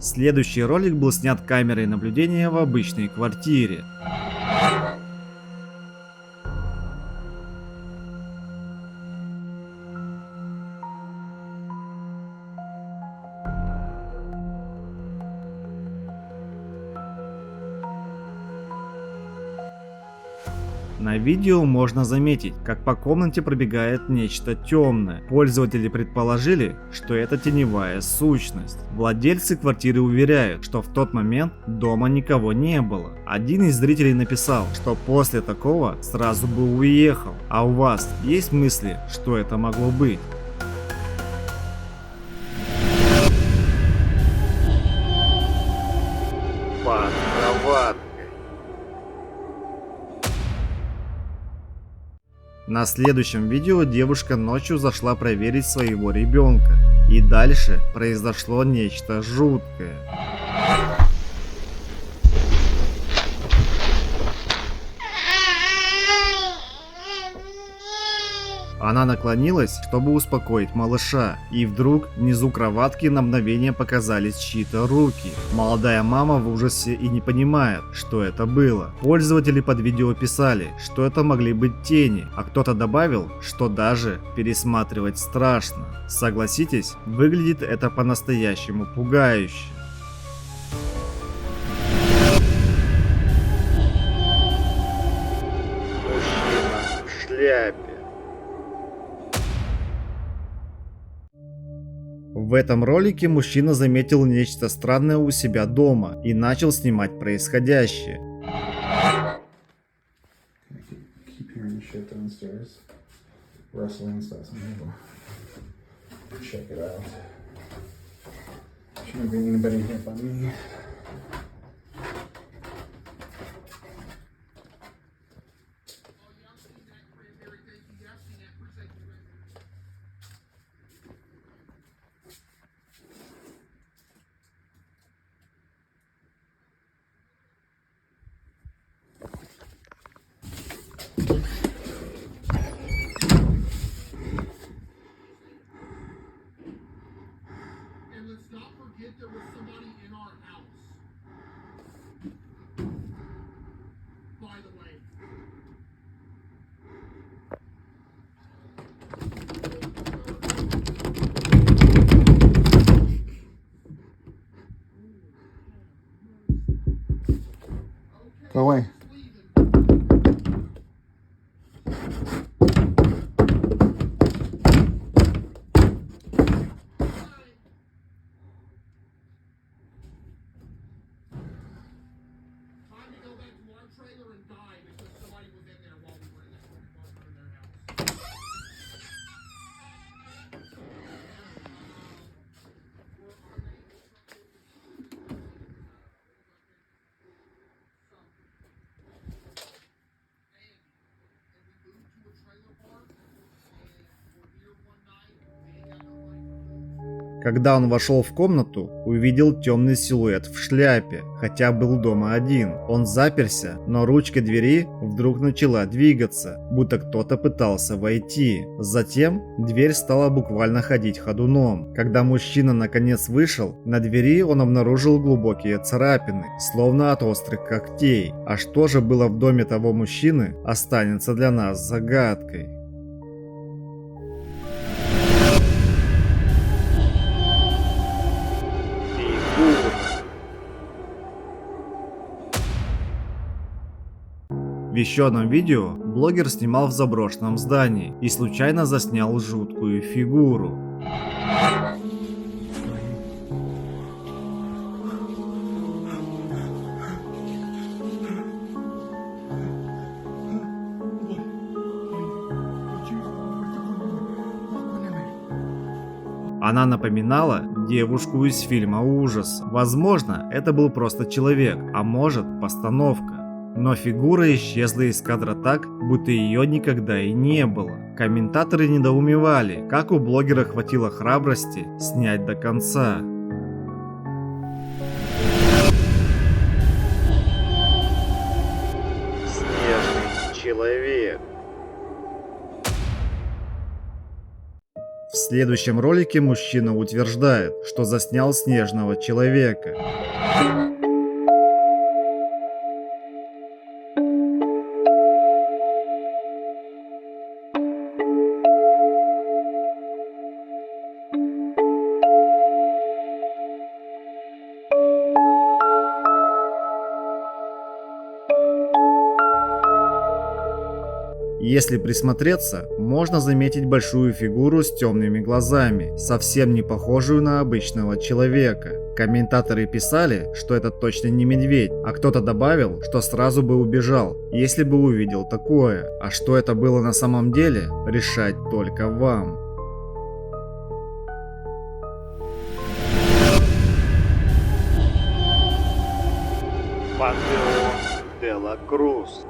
Следующий ролик был снят камерой наблюдения в обычной квартире. На видео можно заметить, как по комнате пробегает нечто темное. Пользователи предположили, что это теневая сущность. Владельцы квартиры уверяют, что в тот момент дома никого не было. Один из зрителей написал, что после такого сразу бы уехал. А у вас есть мысли, что это могло быть? Под кроваткой. На следующем видео девушка ночью зашла проверить своего ребенка. И дальше произошло нечто жуткое. Она наклонилась, чтобы успокоить малыша, и вдруг внизу кроватки на мгновение показались чьи-то руки. Молодая мама в ужасе и не понимает, что это было. Пользователи под видео писали, что это могли быть тени, а кто-то добавил, что даже пересматривать страшно. Согласитесь, выглядит это по-настоящему пугающе. Мужчина в шляпе. В этом ролике мужчина заметил нечто странное у себя дома и начал снимать происходящее. Keep hearing shit downstairs. Rustling stuff. Check it out. Shouldn't be anybody here but me. And let's not forget there was somebody in our house. By the way. Go away. Time to go back to our trailer and die because somebody was in there while we were in their house. Когда он вошел в комнату, увидел темный силуэт в шляпе, хотя был дома один. Он заперся, но ручка двери вдруг начала двигаться, будто кто-то пытался войти. Затем дверь стала буквально ходить ходуном. Когда мужчина наконец вышел, на двери он обнаружил глубокие царапины, словно от острых когтей. А что же было в доме того мужчины, останется для нас загадкой. В еще одном видео блогер снимал в заброшенном здании и случайно заснял жуткую фигуру. Она напоминала девушку из фильма ужаса. Возможно, это был просто человек, а может, постановка. Но фигура исчезла из кадра так, будто ее никогда и не было. Комментаторы недоумевали, как у блогера хватило храбрости снять до конца. Снежный человек. В следующем ролике мужчина утверждает, что заснял снежного человека. Если присмотреться, можно заметить большую фигуру с темными глазами, совсем не похожую на обычного человека. Комментаторы писали, что это точно не медведь, а кто-то добавил, что сразу бы убежал, если бы увидел такое. А что это было на самом деле, решать только вам. Пантеон де ла Крус.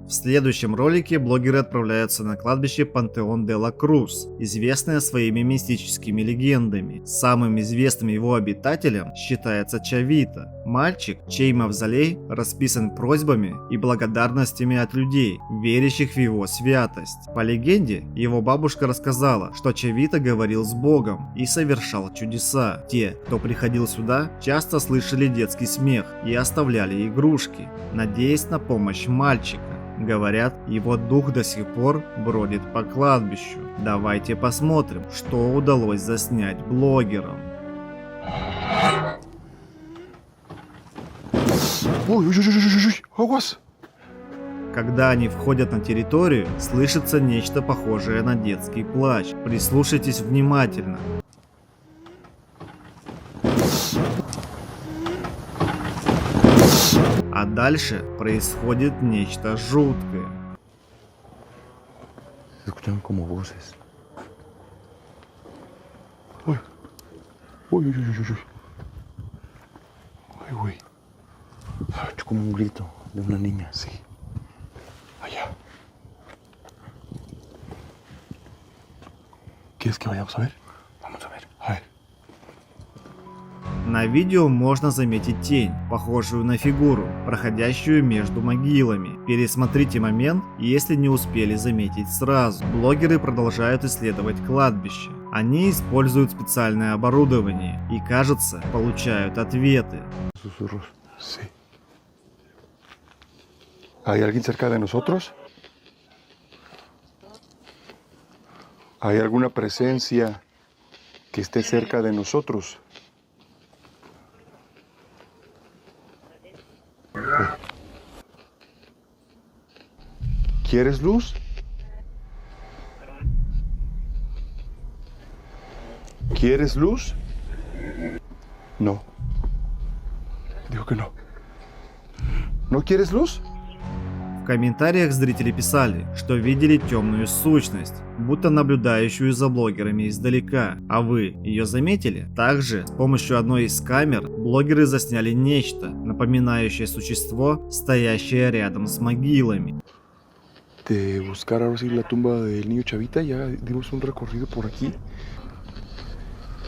В следующем ролике блогеры отправляются на кладбище Пантеон де ла Крус, известное своими мистическими легендами. Самым известным его обитателем считается Чавита, мальчик, чей мавзолей расписан просьбами и благодарностями от людей, верящих в его святость. По легенде, его бабушка рассказала, что Чавита говорил с Богом и совершал чудеса. Те, кто приходил сюда, часто слышали детский смех и оставляли игрушки, надеясь на помощь мальчика. Говорят, его дух до сих пор бродит по кладбищу. Давайте посмотрим, что удалось заснять блогерам. Ой, aguas. Когда они входят на территорию, слышится нечто похожее на детский плач. Прислушайтесь внимательно. А дальше происходит нечто жуткое. Se escuchan como voces. Uy, uy, uy, uy, uy. Ay, güey. Escucho como un grito de una niña. Sí. Allá. ¿Quieres que vayamos a ver? Vamos a ver. A ver. На видео можно заметить тень, похожую на фигуру, проходящую между могилами. Пересмотрите момент, если не успели заметить сразу. Блогеры продолжают исследовать кладбище. Они используют специальное оборудование и, кажется, получают ответы. Susurros. Sí. ¿Hay alguien cerca de nosotros? ¿Hay alguna presencia que esté cerca de nosotros? ¿Quieres luz? ¿Quieres luz? No. Digo que no. ¿No quieres luz? В комментариях зрители писали, что видели темную сущность, будто наблюдающую за блогерами издалека. А вы ее заметили? Также с помощью одной из камер блогеры засняли нечто, напоминающее существо, стоящее рядом с могилами. De buscar ahora sí la tumba del niño Chavita, ya dimos un recorrido por aquí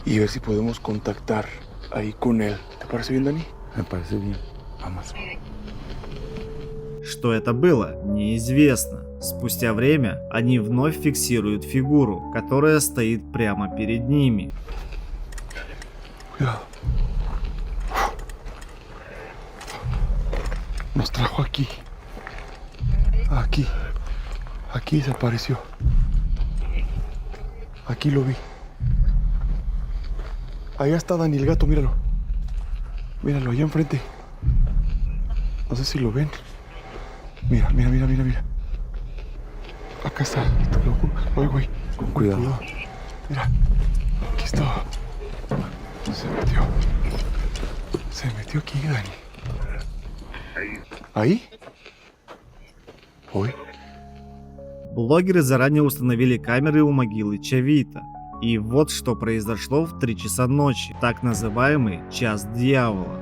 y ver si podemos contactar ahí con él. ¿Te parece bien, Dani? Me parece bien. Vamos. Что это было, неизвестно. Спустя время они вновь фиксируют фигуру, которая стоит прямо перед ними. Cuidado. Nos trajo aquí. Aquí. Aquí desapareció. Aquí lo vi. Allá está Dani, el gato, míralo. Míralo, allá enfrente. No sé si lo ven. Mira, mira, mira, mira, mira. Acá está. Ay, güey. Con cuidado. Mira. Aquí estaba. Se metió. Se metió aquí, Dani. ¿Ahí? Ой. Блогеры заранее установили камеры у могилы Чавита. И вот что произошло в 3 часа ночи, так называемый час дьявола.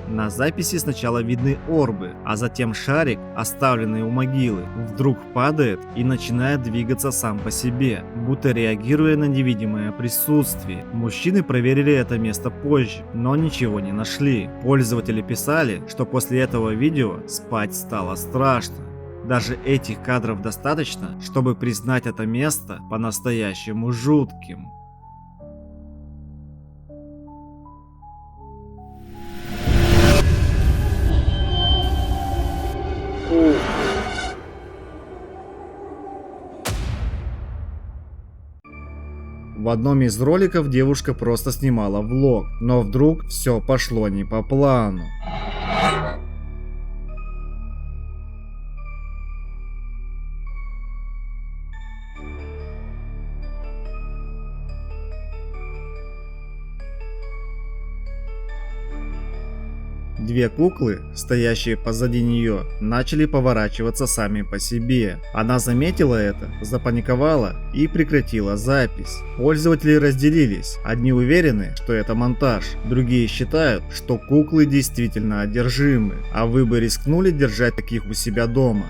На записи сначала видны орбы, а затем шарик, оставленный у могилы, вдруг падает и начинает двигаться сам по себе, будто реагируя на невидимое присутствие. Мужчины проверили это место позже, но ничего не нашли. Пользователи писали, что после этого видео спать стало страшно. Даже этих кадров достаточно, чтобы признать это место по-настоящему жутким. В одном из роликов девушка просто снимала влог, но вдруг все пошло не по плану. Две куклы, стоящие позади нее, начали поворачиваться сами по себе. Она заметила это, запаниковала и прекратила запись. Пользователи разделились. Одни уверены, что это монтаж, другие считают, что куклы действительно одержимы. А вы бы рискнули держать таких у себя дома?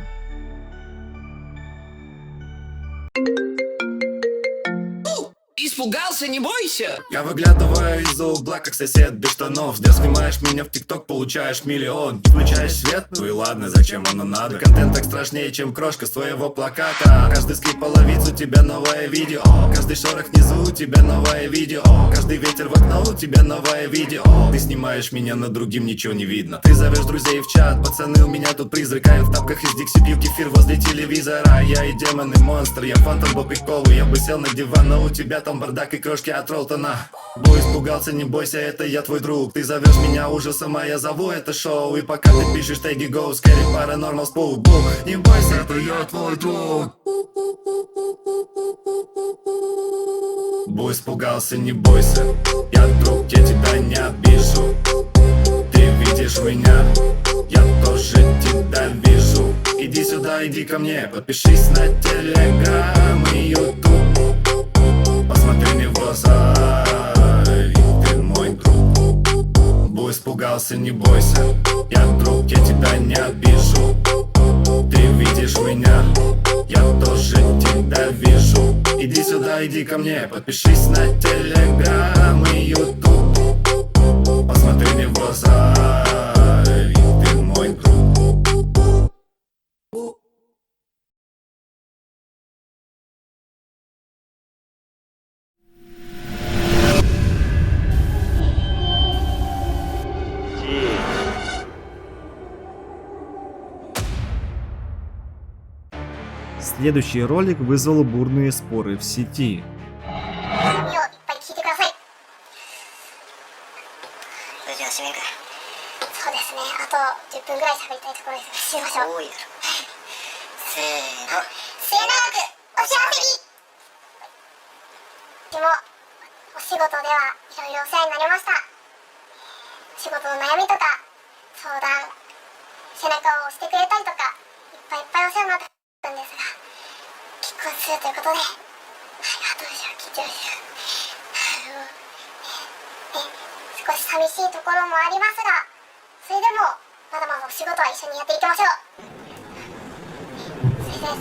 Испугался, не бойся! Я выглядываю из-за угла, как сосед без штанов. Где снимаешь меня в ТикТок, получаешь миллион. Включаешь свет? Ну и ладно, зачем оно надо? Контент так страшнее, чем крошка с твоего плаката. Каждый скрип половиц у тебя новое видео. Каждый шорох внизу у тебя новое видео. Каждый ветер в окно у тебя новое видео. Ты снимаешь меня, над другим ничего не видно. Ты зовешь друзей в чат, пацаны, у меня тут призрак. А я в тапках из Дикси пью кефир возле телевизора. Я и демон, и монстр, я фантом Боб и Колу. Я бы сел на диван, но у тебя там бардак и крошки от Ролтона. Бой испугался, не бойся, это я твой друг. Ты зовешь меня ужасом, а я зову это шоу. И пока ты пишешь теги go, scary, paranormal spook. Не бойся, это я твой друг. Бой испугался, не бойся, я друг, я тебя не обижу. Ты видишь меня, я тоже тебя вижу. Иди сюда, иди ко мне, подпишись на Телеграм и Ютуб. Посмотри мне в глаза, ведь ты мой друг. Бой испугался, не бойся, я друг, я тебя не обижу. Ты видишь меня, я тоже тебя вижу. Иди сюда, иди ко мне, подпишись на Телеграм и Ютуб. Посмотри мне в глаза, ведь ты мой друг. Следующий ролик вызвал бурные споры в сети. 髪をいっぱい聞いてください。それじゃあ締めるか。そうですね。あと10分ぐらい喋りたいところですが、締めましょう。多いだろ。せーの。末永くお幸せに。でもお仕事ではいろいろお世話になりました。仕事の悩みとか相談、背中を押してくれたりとか、いっぱいいっぱいお世話になったんですが、結婚するということで。どうしよう、緊張しよう。少し寂しいところもありますが、それでもまだまだお仕事は一緒にやっていきましょう。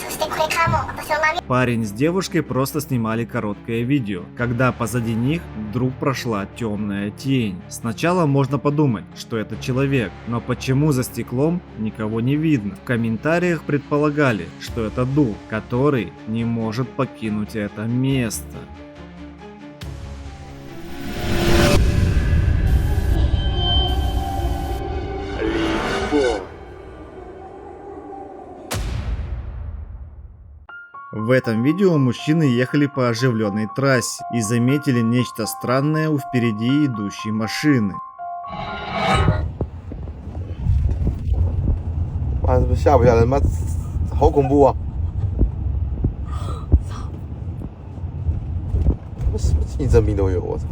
そしてこれからも私の波。 Парень с девушкой просто снимали короткое видео, когда позади них вдруг прошла темная тень. Сначала можно подумать, что это человек, но почему за стеклом никого не видно? В комментариях предполагали, что это дух, который не может покинуть это место. Легко. В этом видео мужчины ехали по оживленной трассе и заметили нечто странное у впереди идущей машины. 妈，这不吓不吓人？妈，好恐怖啊！什么精神病都有，我操！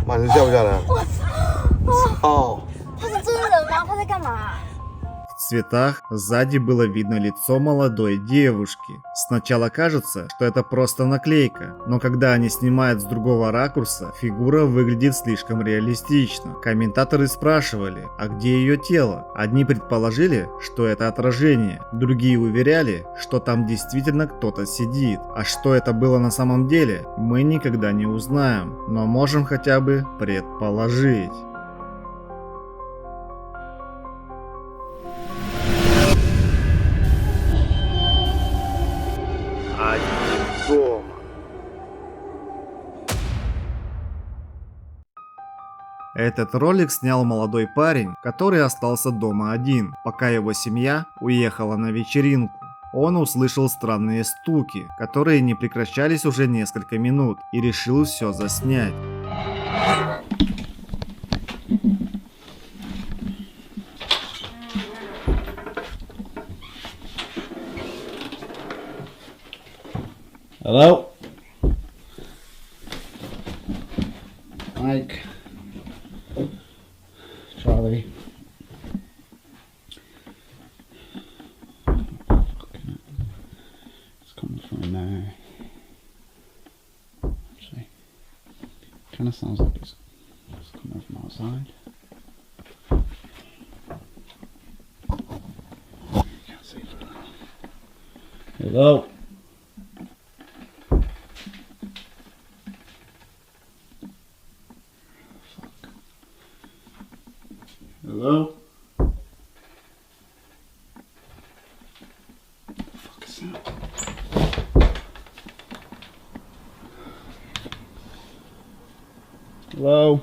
妈，你吓不吓人？我操！他是真人吗？他在干嘛？ В цветах сзади было видно лицо молодой девушки. Сначала кажется, что это просто наклейка, но когда они снимают с другого ракурса, фигура выглядит слишком реалистично. Комментаторы спрашивали, а где ее тело? Одни предположили, что это отражение, другие уверяли, что там действительно кто-то сидит. А что это было на самом деле, мы никогда не узнаем, но можем хотя бы предположить. Один дома. Этот ролик снял молодой парень, который остался дома один, пока его семья уехала на вечеринку. Он услышал странные стуки, которые не прекращались уже несколько минут, и решил все заснять. Hello? Mike? Charlie? It's coming from there. Actually, kind of sounds like it's coming from outside. Can't see. Hello? Hello? What the fuck is that? Hello?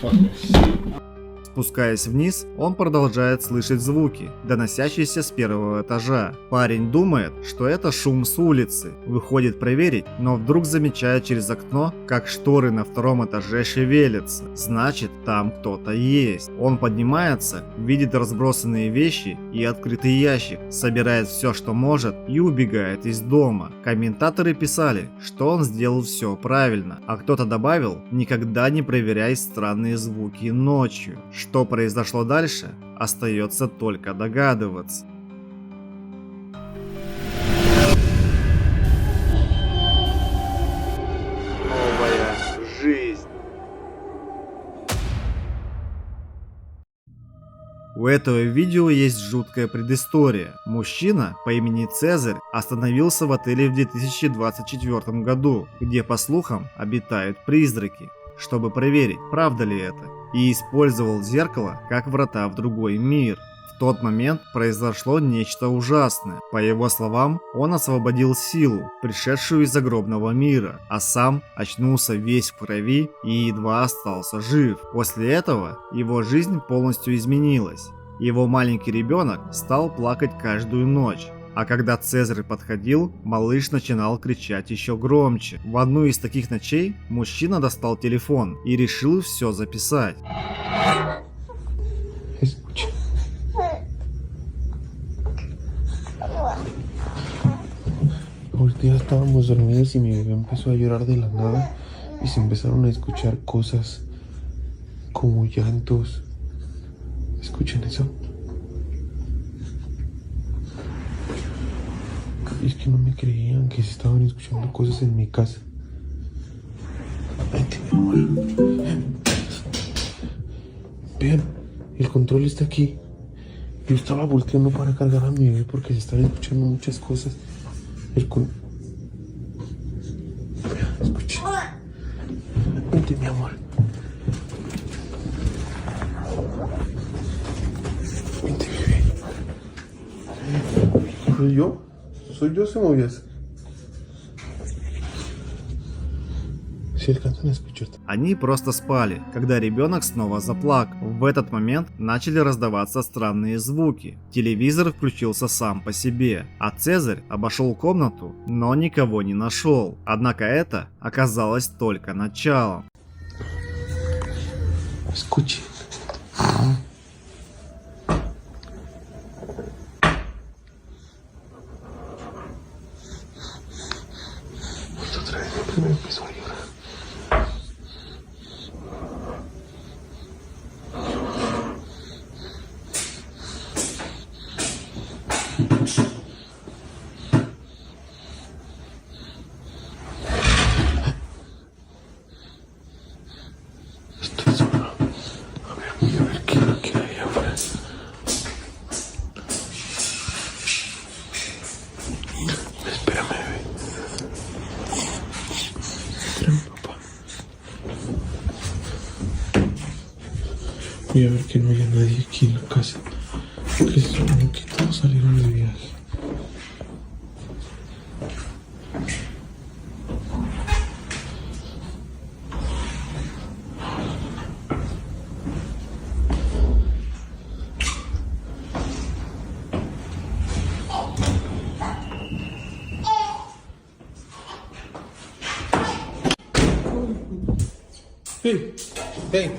Fuck this. Спускаясь вниз, он продолжает слышать звуки, доносящиеся с первого этажа. Парень думает, что это шум с улицы, выходит проверить, но вдруг замечает через окно, как шторы на втором этаже шевелятся. Значит, там кто-то есть. Он поднимается, видит разбросанные вещи и открытый ящик, собирает все, что может, и убегает из дома. Комментаторы писали, что он сделал все правильно, а кто-то добавил: никогда не проверяй странные звуки ночью. Что произошло дальше, остается только догадываться. Новая жизнь. У этого видео есть жуткая предыстория. Мужчина по имени Цезарь остановился в отеле в 2024 году, где, по слухам, обитают призраки, чтобы проверить, правда ли это, и использовал зеркало как врата в другой мир. В тот момент произошло нечто ужасное. По его словам, он освободил силу, пришедшую из загробного мира, а сам очнулся весь в крови и едва остался жив. После этого его жизнь полностью изменилась. Его маленький ребенок стал плакать каждую ночь. А когда Цезарь подходил, малыш начинал кричать еще громче. В одну из таких ночей мужчина достал телефон и решил все записать. Escucha. Ahorita ya estábamos dormidos y mi bebé empezó a llorar de la nada y se empezaron a escuchar cosas como llantos. ¿Escuchan eso? Y es que no me creían que se estaban escuchando cosas en mi casa. Vente, mi amor. Vean, el control está aquí. Yo estaba volteando para cargar a mi bebé porque se estaban escuchando muchas cosas. Vean, escuchen. Vente, mi amor. Vente, bebé. ¿Soy yo? ¿Soy yo, se movió? Si alcanzan a escuchar. Они просто спали, когда ребенок снова заплакал. В этот момент начали раздаваться странные звуки. Телевизор включился сам по себе, а Цезарь обошел комнату, но никого не нашел. Однако это оказалось только началом. Escuchen. Otra vez me empezó a llorar. Estoy solo. A ver, voy a ver qué es lo que hay afuera. Espérame, bebé. Espérame, papá. Voy a ver que no haya nadie aquí en la casa. Que se supone que todos salieron de viaje. Hey, hey.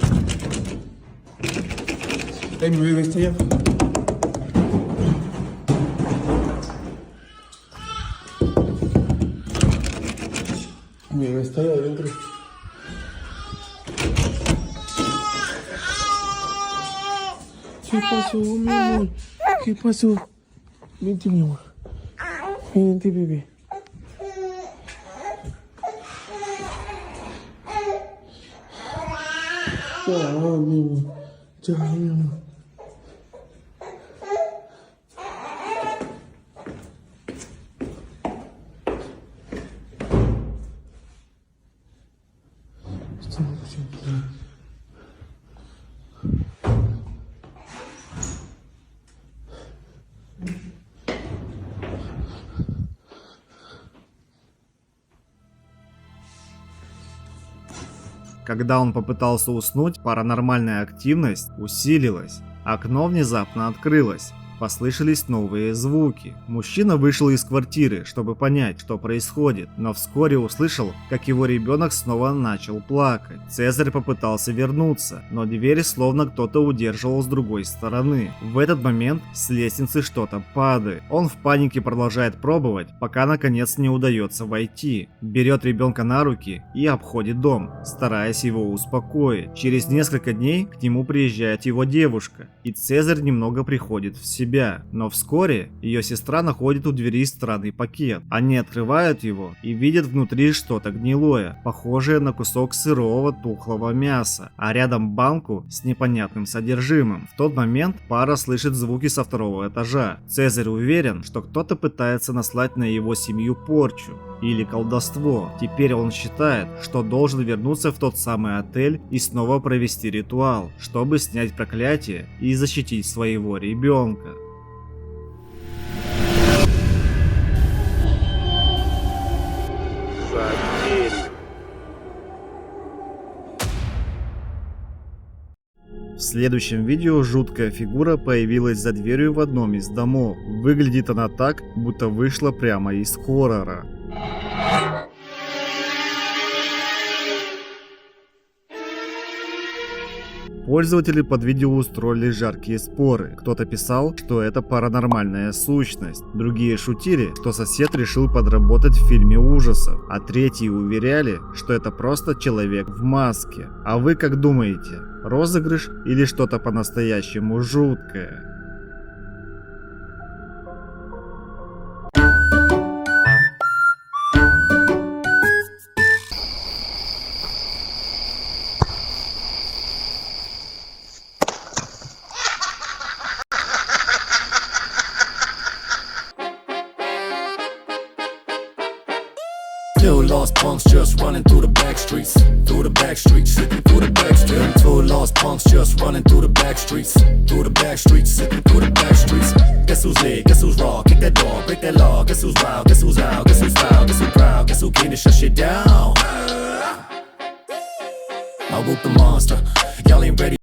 Hey, mi bebé está allá. Mi bebé está allá adentro. ¿Qué pasó, mi amor? ¿Qué pasó? Vente, mi amor. Vente, bebé. Ya, mi amor. Ya, mi amor. Estamos haciendo nada. Когда он попытался уснуть, паранормальная активность усилилась. Окно внезапно открылось. Послышались новые звуки. Мужчина вышел из квартиры, чтобы понять, что происходит, но вскоре услышал, как его ребенок снова начал плакать. Цезарь попытался вернуться, но дверь словно кто-то удерживал с другой стороны. В этот момент с лестницы что-то падает. Он в панике продолжает пробовать, пока наконец не удается войти. Берет ребенка на руки и обходит дом, стараясь его успокоить. Через несколько дней к нему приезжает его девушка, и Цезарь немного приходит в себя. Но вскоре ее сестра находит у двери странный пакет. Они открывают его и видят внутри что-то гнилое, похожее на кусок сырого тухлого мяса, а рядом банку с непонятным содержимым. В тот момент пара слышит звуки со второго этажа. Цезарь уверен, что кто-то пытается наслать на его семью порчу или колдовство. Теперь он считает, что должен вернуться в тот самый отель и снова провести ритуал, чтобы снять проклятие и защитить своего ребенка. За дверью. В следующем видео жуткая фигура появилась за дверью в одном из домов. Выглядит она так, будто вышла прямо из хоррора. Пользователи под видео устроили жаркие споры. Кто-то писал, что это паранормальная сущность. Другие шутили, что сосед решил подработать в фильме ужасов. А третьи уверяли, что это просто человек в маске. А вы как думаете, розыгрыш или что-то по-настоящему жуткое? Two lost punks just running through the back streets, through the back streets, through the back streets. Two lost punks just running through the back streets, through the back streets, through the back streets. Guess who's lit? Guess who's raw? Kick that door, break that law. Guess who's wild? Guess who's out? Guess who's foul? Guess who's proud? Guess who came to shut shit down? будто